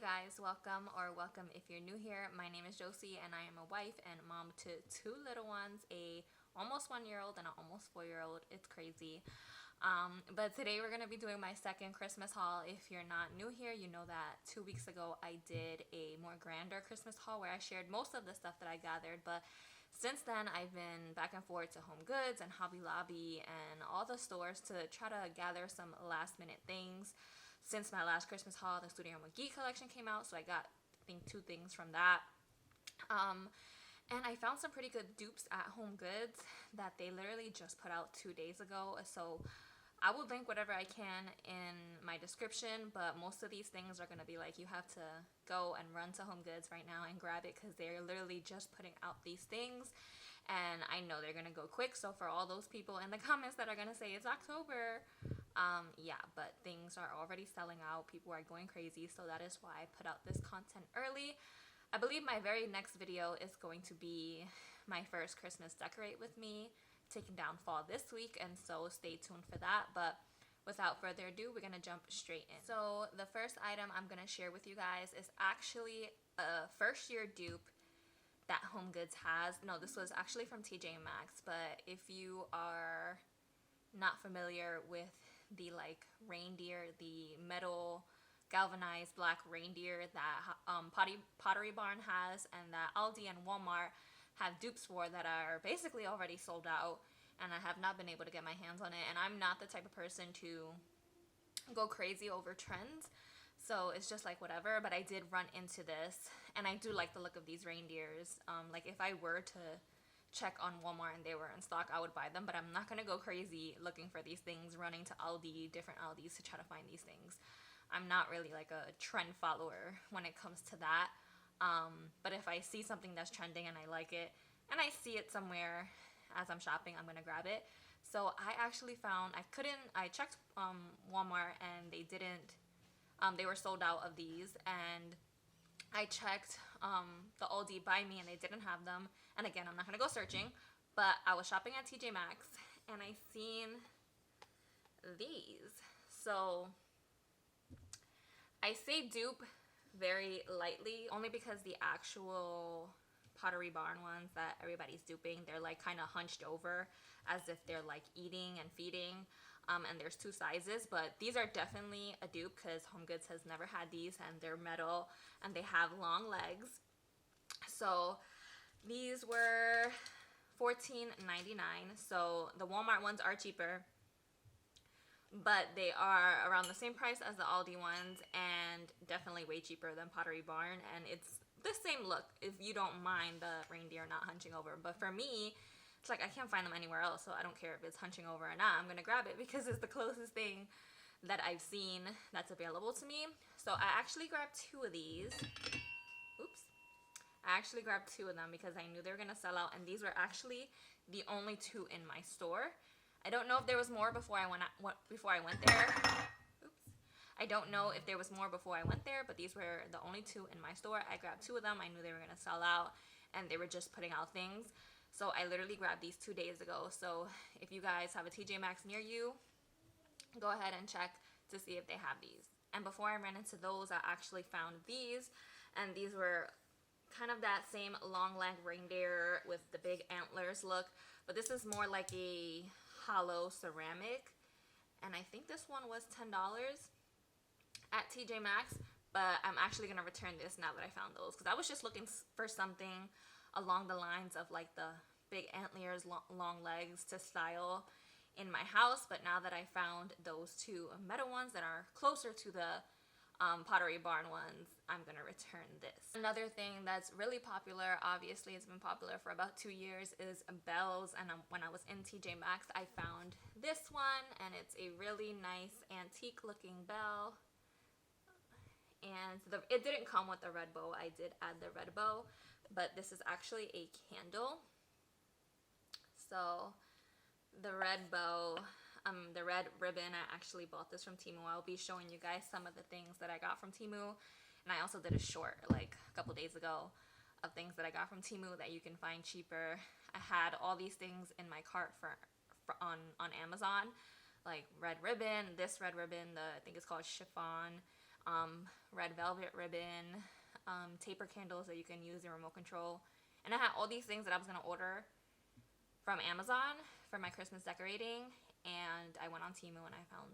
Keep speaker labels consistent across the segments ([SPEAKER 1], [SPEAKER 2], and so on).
[SPEAKER 1] you guys, welcome if you're new here. My name is Josie and I am a wife and mom to two little ones, a almost 1-year-old and an almost 4-year-old. It's crazy. But today we're going to be doing my second Christmas haul. If you're not new here, you know that 2 weeks ago I did a more grander Christmas haul where I shared most of the stuff that I gathered, but since then I've been back and forth to HomeGoods and Hobby Lobby and all the stores to try to gather some last minute things. Since my last Christmas haul, the Studio McGee collection came out, so I got, I think, 2 things from that. And I found some pretty good dupes at HomeGoods that they literally just put out 2 days ago. So I will link whatever I can in my description, but most of these things are going to be like you have to go and run to HomeGoods right now and grab it because they're literally just putting out these things. And I know they're going to go quick, so for all those people in the comments that are going to say it's October, yeah, but things are already selling out. People are going crazy, so that is why I put out this content early. I believe my very next video is going to be my first Christmas decorate with me, taking down fall this week, and so stay tuned for that. But without further ado, we're going to jump straight in. So the first item I'm going to share with you guys is actually a first year dupe that HomeGoods has. No, this was actually from tjmaxx, but if you are not familiar with the like reindeer, the metal galvanized black reindeer that Pottery Barn has and that Aldi and Walmart have dupes for that are basically already sold out, and I have not been able to get my hands on it. And I'm not the type of person to go crazy over trends, so it's just like whatever. But I did run into this and I do like the look of these reindeers. Like if I were to check on Walmart and they were in stock, I would buy them, but I'm not gonna go crazy looking for these things, running to Aldi, different Aldis to try to find these things. I'm not really like a trend follower when it comes to that. But if I see something that's trending and I like it and I see it somewhere as I'm shopping, I'm gonna grab it. So I actually found, I checked Walmart and they didn't, they were sold out of these, and I checked the Aldi by me and they didn't have them. And again, I'm not going to go searching, but I was shopping at tjmaxx and I seen these. So I say dupe very lightly only because the actual Pottery Barn ones that everybody's duping, they're like kind of hunched over as if they're like eating and feeding. And there's 2 sizes, but these are definitely a dupe because HomeGoods has never had these, and they're metal and they have long legs. So these were $14.99. so the Walmart ones are cheaper, but they are around the same price as the Aldi ones and definitely way cheaper than Pottery Barn, and it's the same look if you don't mind the reindeer not hunching over. But for me, it's like I can't find them anywhere else, so I don't care if it's hunching over or not. I'm gonna grab it because it's the closest thing that I've seen that's available to me. So I actually grabbed 2 of these. Oops. I actually grabbed 2 of them because I knew they were gonna sell out, and these were actually the only 2 in my store. I don't know if there was more before I went there. Oops. I don't know if there was more before I went there, but these were the only 2 in my store. I grabbed 2 of them. I knew they were gonna sell out and they were just putting out things. So I literally grabbed these 2 days ago. So if you guys have a tjmaxx near you, go ahead and check to see if they have these. And before I ran into those, I actually found these, and these were kind of that same long leg reindeer with the big antlers look, but this is more like a hollow ceramic, and I think this one was $10 at tjmaxx, but I'm actually gonna return this now that I found those, because I was just looking for something along the lines of like the big antlers, long legs to style in my house. But now that I found those 2 metal ones that are closer to the Pottery Barn ones, I'm gonna return this. Another thing that's really popular, obviously it's been popular for about 2 years, is bells. And when I was in tjmaxx, I found this one, and it's a really nice antique looking bell. And it didn't come with the red bow. I did add the red bow, but this is actually a candle. So the red bow, the red ribbon, I actually bought this from Temu. I'll be showing you guys some of the things that I got from Temu, and I also did a short like a couple days ago of things that I got from Temu that you can find cheaper. I had all these things in my cart on Amazon, like red ribbon, this red ribbon, I think it's called chiffon. red velvet ribbon, taper candles that you can use in remote control. And I had all these things that I was going to order from Amazon for my Christmas decorating, and I went on Temu and I found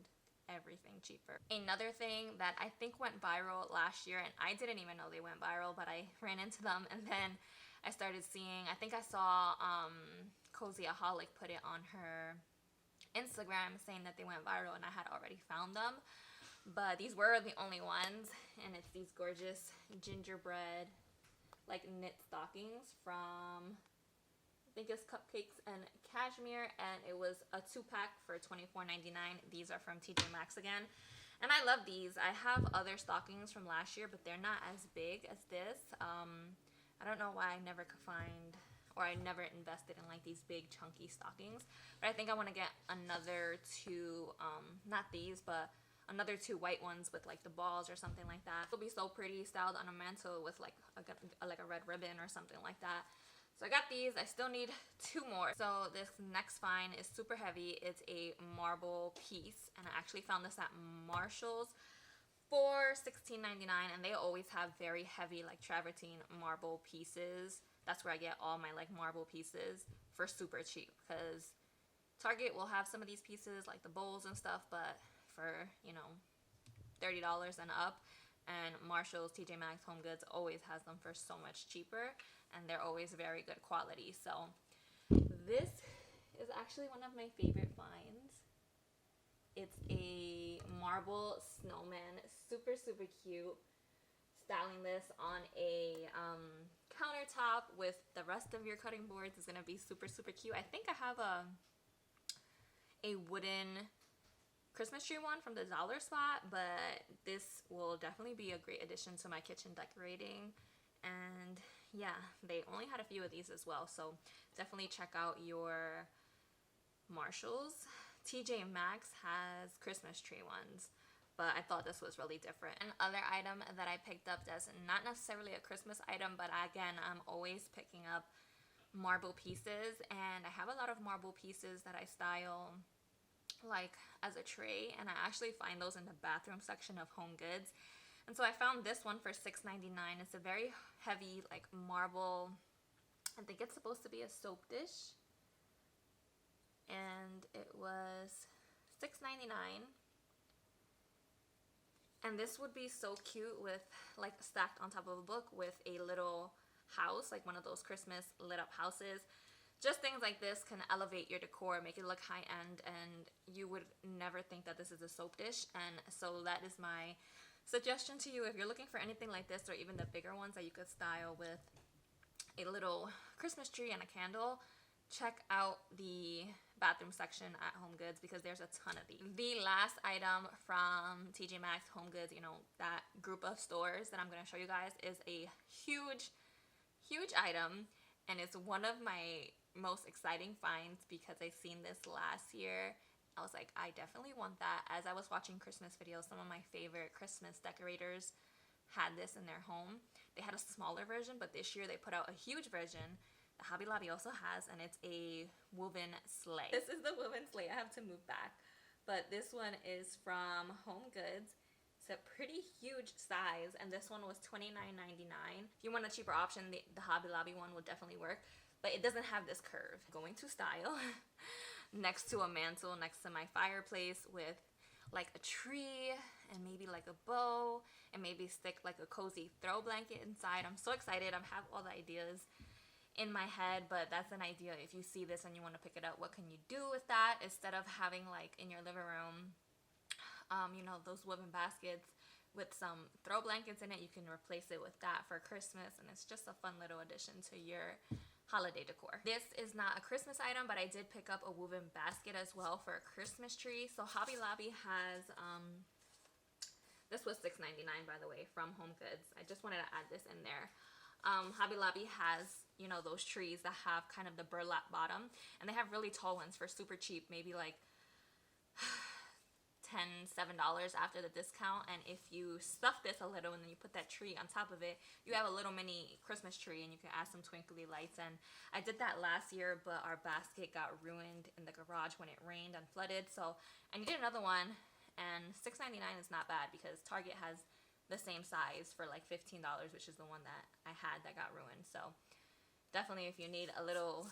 [SPEAKER 1] everything cheaper. Another thing that I think went viral last year, and I didn't even know they went viral, but I ran into them, and then I started seeing, I think I saw Cozyaholic put it on her Instagram saying that they went viral, and I had already found them. But these were the only ones, and it's these gorgeous gingerbread like knit stockings from, I think it's Cupcakes and Cashmere, and it was a 2-pack for $24.99. These are from TJMaxx again, and I love these. I have other stockings from last year, but they're not as big as this. I don't know why I never could find, or I never invested in like these big chunky stockings, but I think I want to get another two, not these, but another 2 white ones with like the balls or something like that. It'll be so pretty styled on a mantle with like a red ribbon or something like that. So I got these. I still need 2 more. So this next find is super heavy. It's a marble piece, and I actually found this at Marshall's for $16.99, and they always have very heavy like travertine marble pieces. That's where I get all my like marble pieces for super cheap, because Target will have some of these pieces like the bowls and stuff, but for, you know, $30 and up, and Marshall's, TJMaxx, HomeGoods always has them for so much cheaper, and they're always very good quality. So this is actually one of my favorite finds. It's a marble snowman, super cute. Styling this on a countertop with the rest of your cutting boards is gonna be super cute. I think I have a wooden Christmas tree one from the dollar spot, but this will definitely be a great addition to my kitchen decorating. And yeah, they only had a few of these as well, so definitely check out your Marshalls. TJMaxx has Christmas tree ones, but I thought this was really different. Another item that I picked up that's not necessarily a Christmas item, but again, I'm always picking up marble pieces, and I have a lot of marble pieces that I style like as a tray, and I actually find those in the bathroom section of HomeGoods. And so I found this one for $6.99. It's a very heavy like marble, I think it's supposed to be a soap dish, and it was $6.99. And this would be so cute with like stacked on top of a book with a little house, like one of those Christmas lit up houses. Just things like this can elevate your decor, make it look high-end, and you would never think that this is a soap dish. And so that is my suggestion to you. If you're looking for anything like this, or even the bigger ones that you could style with a little Christmas tree and a candle, check out the bathroom section at HomeGoods, because there's a ton of these. The last item from TJMaxx, HomeGoods, you know, that group of stores that I'm going to show you guys, is a huge item, and it's one of my most exciting finds because I seen this last year. I was like, I definitely want that. As I was watching Christmas videos, some of my favorite Christmas decorators had this in their home. They had a smaller version, but this year they put out a huge version that Hobby Lobby also has, and it's a woven sleigh. This is the woven sleigh. I have to move back, but this one is from HomeGoods. It's a pretty huge size, and this one was $29.99. If you want a cheaper option, the Hobby Lobby one will definitely work, but it doesn't have this curve. Going to style next to a mantle, next to my fireplace, with like a tree and maybe like a bow, and maybe stick like a cozy throw blanket inside. I'm so excited. I have all the ideas in my head, but that's an idea. If you see this and you want to pick it up, what can you do with that? Instead of having like in your living room, you know, those woven baskets with some throw blankets in it, you can replace it with that for Christmas, and it's just a fun little addition to your holiday decor. This is not a Christmas item, but I did pick up a woven basket as well for a Christmas tree. So Hobby Lobby has, this was $6.99 by the way, from HomeGoods. I just wanted to add this in there. Hobby Lobby has, you know, those trees that have kind of the burlap bottom, and they have really tall ones for super cheap, maybe like $7 after the discount. And if you stuff this a little and then you put that tree on top of it, you have a little mini Christmas tree, and you can add some twinkly lights. And I did that last year, but our basket got ruined in the garage when it rained and flooded, so I needed another one. And $6.99 is not bad, because Target has the same size for like $15, which is the one that I had that got ruined. So definitely, if you need a little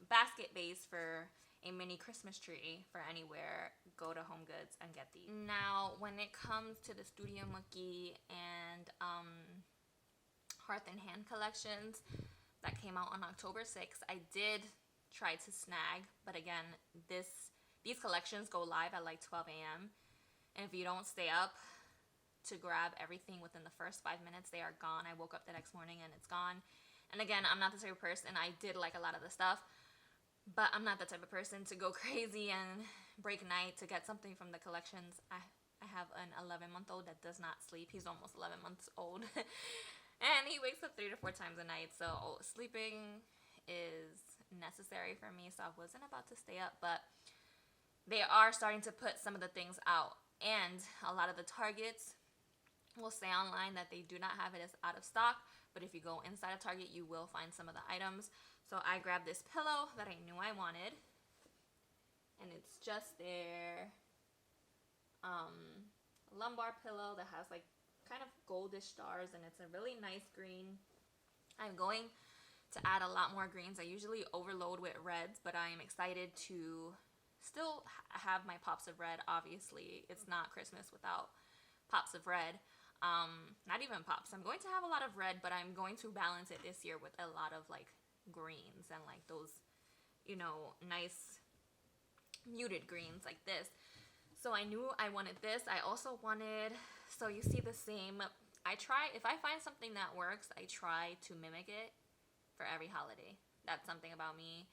[SPEAKER 1] basket base for a mini Christmas tree for anywhere, go to HomeGoods and get these. Now, when it comes to the Studio McGee and Hearth and Hand collections that came out on October 6th, I did try to snag, but again, these collections go live at like 12 a.m. and if you don't stay up to grab everything within the first 5 minutes, they are gone. I woke up the next morning and it's gone. And again, I'm not the type of person, I did like a lot of the stuff, but I'm not the type of person to go crazy and break night to get something from the collections. I have an 11-month-old that does not sleep. He's almost 11 months old. And he wakes up 3 to 4 times a night, so sleeping is necessary for me, so I wasn't about to stay up. But they are starting to put some of the things out, and a lot of the Targets will say online that they do not have it as out of stock, but if you go inside a Target, you will find some of the items. So I grabbed this pillow that I knew I wanted, and it's just their lumbar pillow that has like kind of goldish stars, and it's a really nice green. I'm going to add a lot more greens. I usually overload with reds, but I am excited to still have my pops of red. Obviously, it's not Christmas without pops of red. Not even pops. I'm going to have a lot of red, but I'm going to balance it this year with a lot of like greens and like those, you know, nice muted greens like this. So I knew I wanted this. I also wanted, so you see the same, if I find something that works, I try to mimic it for every holiday. That's something about me,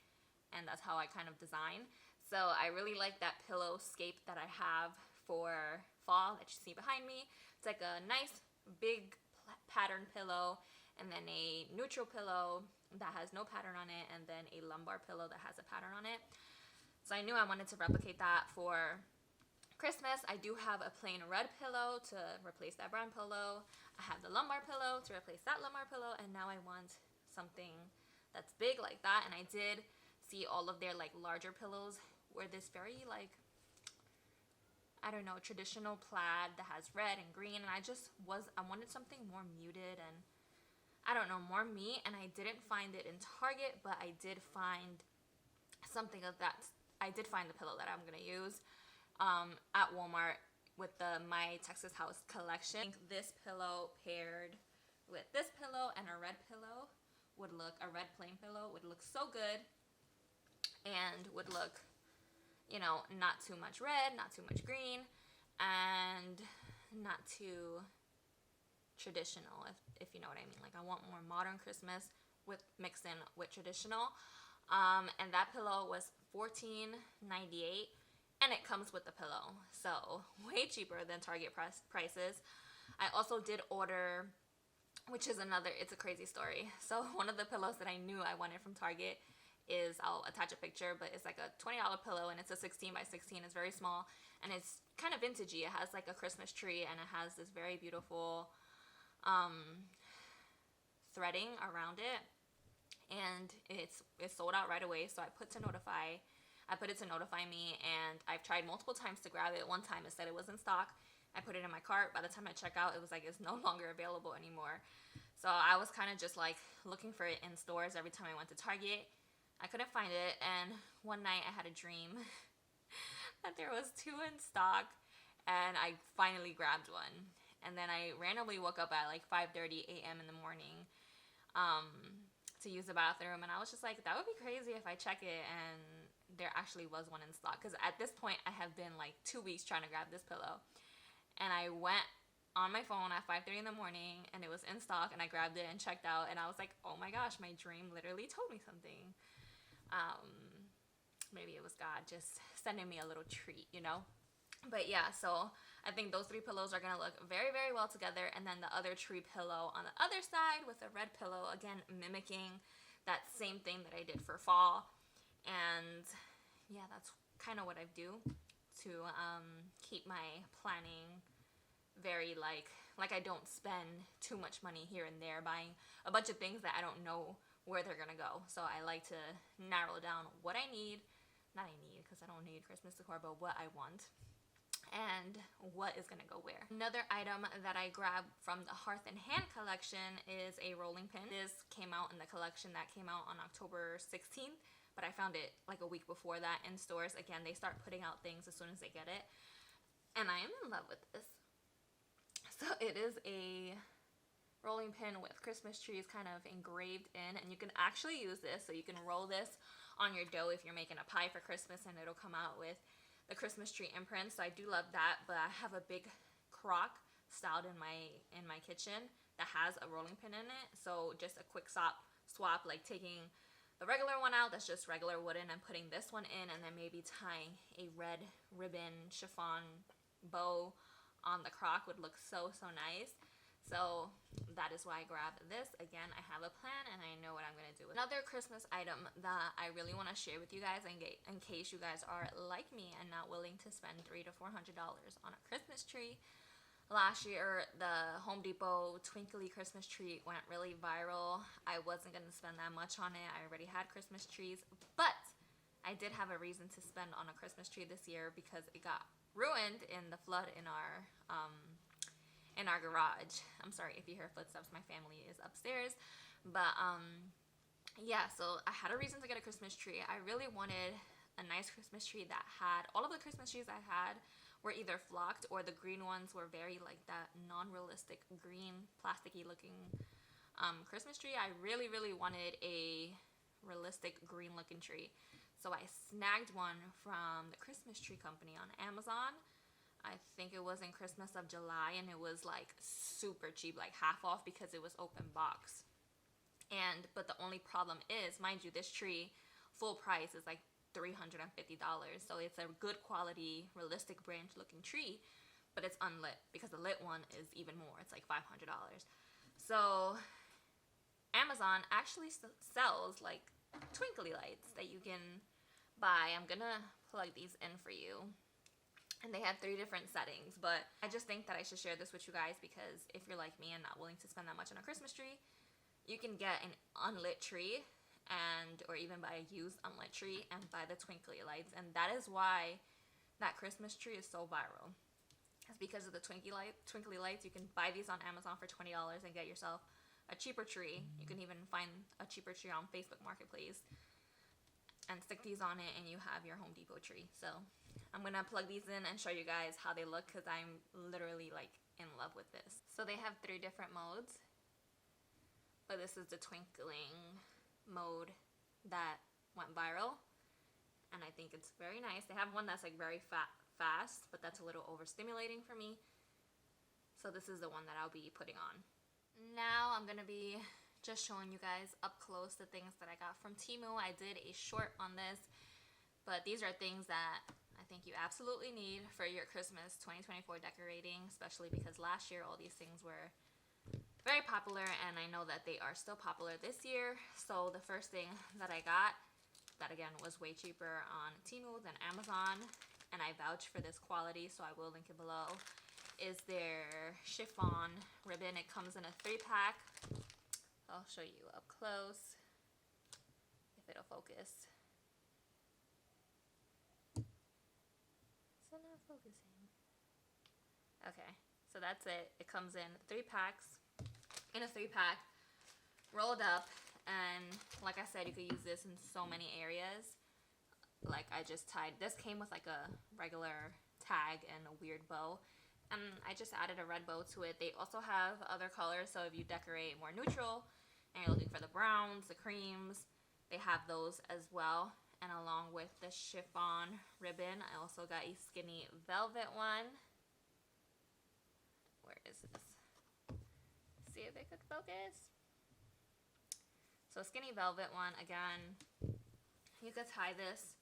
[SPEAKER 1] and that's how I kind of design. So I really like that pillow scape that I have for fall that you see behind me. It's like a nice big pattern pillow, and then a neutral pillow that has no pattern on it, and then a lumbar pillow that has a pattern on it. So I knew I wanted to replicate that for Christmas. I do have a plain red pillow to replace that brown pillow. I have the lumbar pillow to replace that lumbar pillow, and now I want something that's big like that. And I did see all of their like larger pillows were this very like, I don't know, traditional plaid that has red and green, and I wanted something more muted and I don't know, more me. And I didn't find it in Target, but I did find something of that. I did find the pillow that I'm gonna use at Walmart with the My Texas House collection. I think this pillow paired with this pillow and a red pillow would look, a red plain pillow would look so good, and would look, you know, not too much red, not too much green, and not too traditional, if you know what I mean. Like, I want more modern Christmas with mixed in with traditional. And that pillow was $14.98, and it comes with the pillow, so way cheaper than Target prices. I also did order, which is another, it's a crazy story. So one of the pillows that I knew I wanted from Target is, I'll attach a picture, but it's like a $20 pillow, and it's a 16 by 16. It's very small, and it's kind of vintagey. It has like a Christmas tree, and it has this very beautiful threading around it, and it's sold out right away. So I put it to notify me, and I've tried multiple times to grab it. One time it said it was in stock. I put it in my cart. By the time I check out, it was like, it's no longer available anymore. So I was kind of just like looking for it in stores every time I went to Target. I couldn't find it, and one night I had a dream that there was 2 in stock, and I finally grabbed one. And then I randomly woke up at like 5:30 a.m. in the morning to use the bathroom, and I was just like, that would be crazy if I check it and there actually was one in stock, because at this point I have been like 2 weeks trying to grab this pillow, and I went on my phone at 5:30 in the morning and it was in stock, and I grabbed it and checked out, and I was like, oh my gosh, my dream literally told me something. Maybe it was God just sending me a little treat, you know. But yeah, so I think those 3 pillows are gonna look very, very well together. And then the other tree pillow on the other side with a red pillow, again mimicking that same thing that I did for fall. And yeah, that's kind of what I do to keep my planning very like I don't spend too much money here and there buying a bunch of things that I don't know where they're gonna go. So I like to narrow down what I need, not I need, because I don't need Christmas decor, but what I want. and what is gonna go where. Another item that I grabbed from the Hearth and Hand collection is a rolling pin. This came out in the collection that came out on October 16th, but I found it like a week before that in stores. Again, they start putting out things as soon as they get it, and I am in love with this. So it is a rolling pin with Christmas trees kind of engraved in, and you can actually use this, so you can roll this on your dough if you're making a pie for Christmas, and it'll come out with the Christmas tree imprint. So I do love that. But I have a big crock styled in my kitchen that has a rolling pin in it, so just a quick swap, like taking the regular one out that's just regular wooden and putting this one in, and then maybe tying a red ribbon chiffon bow on the crock would look so nice. So that is why I grabbed this. Again, I have a plan and I know what I'm going to do. Another Christmas item that I really want to share with you guys, in case you guys are like me and not willing to spend $300 to $400 on a Christmas tree. Last year, the Home Depot twinkly Christmas tree went really viral. I wasn't going to spend that much on it. I already had Christmas trees, but I did have a reason to spend on a Christmas tree this year because it got ruined in the flood in our garage. I'm sorry if you hear footsteps, my family is upstairs. But yeah, so I had a reason to get a Christmas tree. I really wanted a nice Christmas tree that had, all of the Christmas trees I had were either flocked, or the green ones were very like that non-realistic green plasticky looking Christmas tree. I really wanted a realistic green looking tree. So I snagged one from the Christmas tree company on Amazon. I think it was in Christmas of July, and it was like super cheap, like half off because it was open box. But the only problem is, mind you, this tree full price is like $350. So it's a good quality, realistic branch looking tree, but it's unlit, because the lit one is even more. It's like $500. So Amazon actually sells like twinkly lights that you can buy. I'm gonna plug these in for you, and they have 3 different settings, but I just think that I should share this with you guys, because if you're like me and not willing to spend that much on a Christmas tree, you can get an unlit tree, or even buy a used unlit tree and buy the twinkly lights. And that is why that Christmas tree is so viral. It's because of the twinkly lights. You can buy these on Amazon for $20 and get yourself a cheaper tree. You can even find a cheaper tree on Facebook Marketplace and stick these on it, and you have your Home Depot tree. So I'm gonna plug these in and show you guys how they look, because I'm literally like in love with this. So they have 3 different modes, but this is the twinkling mode that went viral, and I think it's very nice. They have one that's like very fast, but that's a little overstimulating for me. So this is the one that I'll be putting on. Now I'm gonna be just showing you guys up close the things that I got from Temu. I did a short on this, but these are things that I think you absolutely need for your Christmas 2024 decorating, especially because last year all these things were very popular, and I know that they are still popular this year. So the first thing that I got, that again was way cheaper on Temu than Amazon, and I vouch for this quality, so I will link it below, is their chiffon ribbon. It comes in a 3-pack. I'll show you up close if it'll focus. Is it not focusing? Okay, so that's it. It comes in 3 packs. In a 3-pack, rolled up, and like I said, you could use this in so many areas. Like I just tied, this came with like a regular tag and a weird bow, and I just added a red bow to it. They also have other colors, so if you decorate more neutral and you're looking for the browns, the creams, they have those as well. And along with the chiffon ribbon, I also got a skinny velvet one. Where is this? See if it could focus. So skinny velvet one, again, you could tie this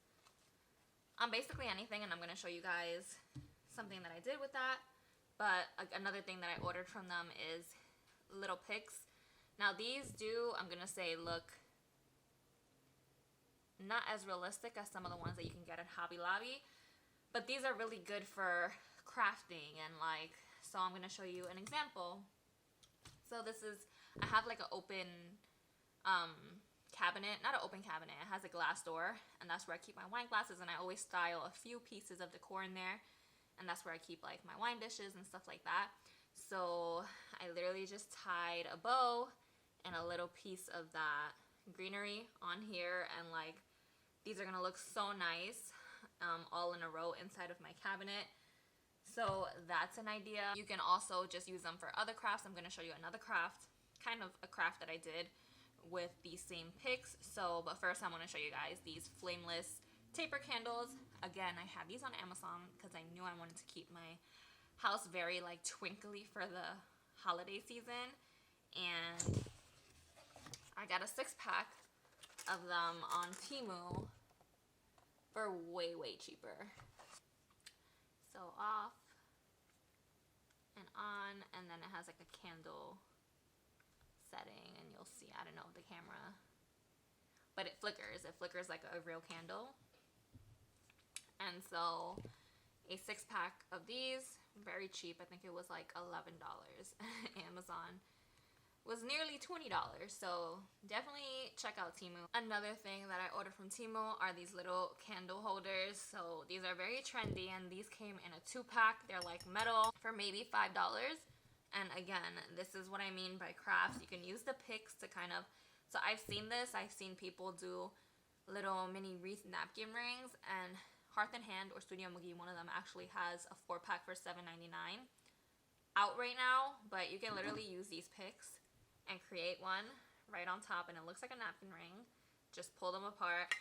[SPEAKER 1] on basically anything, and I'm going to show you guys something that I did with that. But another thing that I ordered from them is little picks. Now these do, I'm going to say, look not as realistic as some of the ones that you can get at Hobby Lobby, but these are really good for crafting, and like, so I'm going to show you an example. So this is, I have like an open cabinet, not an open cabinet, it has a glass door, and that's where I keep my wine glasses, and I always style a few pieces of decor in there. and that's where I keep like my wine dishes and stuff like that. So I literally just tied a bow and a little piece of that greenery on here, and like these are gonna look so nice all in a row inside of my cabinet. So that's an idea. You can also just use them for other crafts. I'm gonna show you another craft, kind of a craft that I did with these same picks. So, but first I want to show you guys these flameless taper candles. Again, I have these on Amazon because I knew I wanted to keep my house very like twinkly for the holiday season, and I got a 6-pack of them on Temu for way cheaper. So off and on, and then it has like a candle setting, and you'll see, I don't know the camera, but it flickers like a real candle. And so a 6-pack of these, very cheap. I think it was like $11. Amazon was nearly $20, so definitely check out Temu. Another thing that I ordered from Temu are these little candle holders. So these are very trendy, and these came in a 2-pack. They're like metal for maybe $5. And again, this is what I mean by crafts. You can use the picks to kind of, so I've seen this, I've seen people do little mini wreath napkin rings, and Hearth and Hand or Studio McGee, one of them actually has a 4-pack for $7.99 out right now. But you can literally use these picks and create one right on top, and it looks like a napkin ring. Just pull them apart,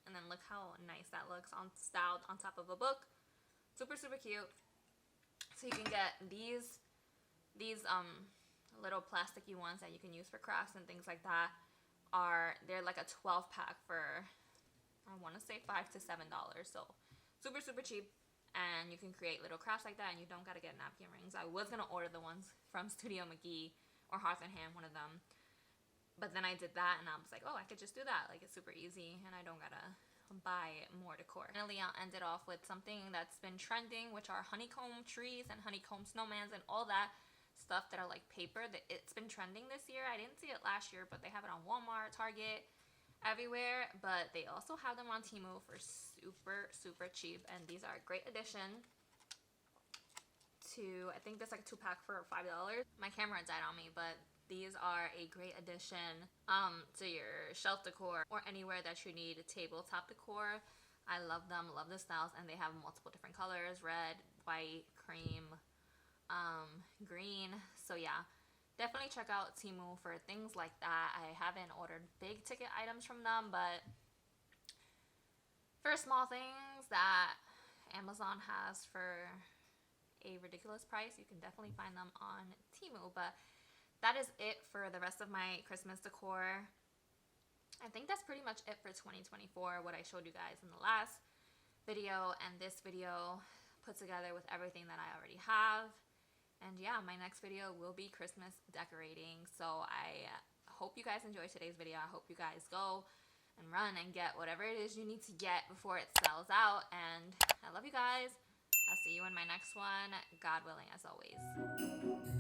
[SPEAKER 1] and then look how nice that looks styled on top of a book. Super cute. So you can get these little plasticky ones that you can use for crafts and things like that. They're like a 12-pack for, I want to say $5 to $7. So super cheap, and you can create little crafts like that, and you don't gotta get napkin rings. I was gonna order the ones from Studio McGee or Hearth and Hand, one of them, but then I did that, and I was like, oh, I could just do that. Like, it's super easy, and I don't gotta buy more decor. Finally, I'll end it off with something that's been trending, which are honeycomb trees and honeycomb snowmans and all that stuff that are like paper. That it's been trending this year. I didn't see it last year, but they have it on Walmart, Target, everywhere. But they also have them on Temu for super cheap, and these are a great addition to, I think that's like a 2-pack for $5. My camera died on me, but these are a great addition to your shelf decor or anywhere that you need a tabletop decor. I love them, love the styles, and they have multiple different colors: red, white, cream, green. So yeah, definitely check out Temu for things like that. I haven't ordered big ticket items from them, but for small things that Amazon has for a ridiculous price, you can definitely find them on Temu. But that is it for the rest of my Christmas decor. I think that's pretty much it for 2024, what I showed you guys in the last video and this video put together with everything that I already have. And yeah, my next video will be Christmas decorating. So I hope you guys enjoyed today's video. I hope you guys go and run and get whatever it is you need to get before it sells out. And I love you guys. I'll see you in my next one, God willing, as always.